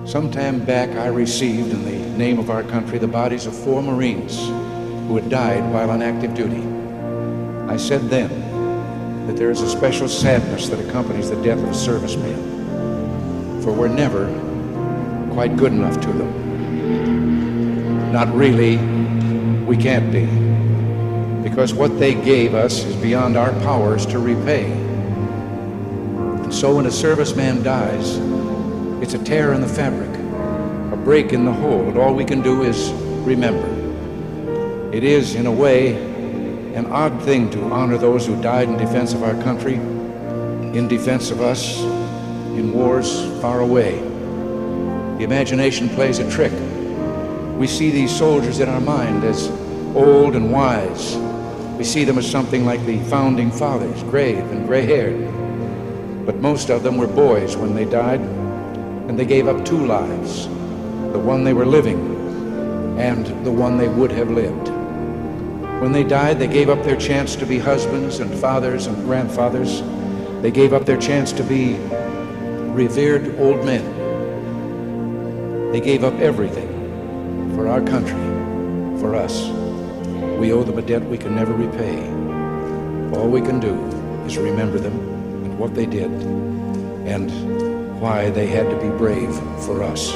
Some time back, I received, in the name of our country, the bodies of 4 Marines who had died while on active duty. I said then that there is a special sadness that accompanies the death of a serviceman, for we're never quite good enough to them. Not really, we can't be, because what they gave us is beyond our powers to repay. And so when a serviceman dies, it's a tear in the fabric, a break in the whole, and all we can do is remember. It is, in a way, an odd thing to honor those who died in defense of our country, in defense of us, in wars far away. The imagination plays a trick. We see these soldiers in our mind as old and wise. We see them as something like the founding fathers, grave and gray-haired. But most of them were boys when they died, and they gave up 2 lives, the one they were living and the one they would have lived. When they died, they gave up their chance to be husbands and fathers and grandfathers. They gave up their chance to be revered old men. They gave up everything for our country, for us. We owe them a debt we can never repay. All we can do is remember them and what they did and why they had to be brave for us.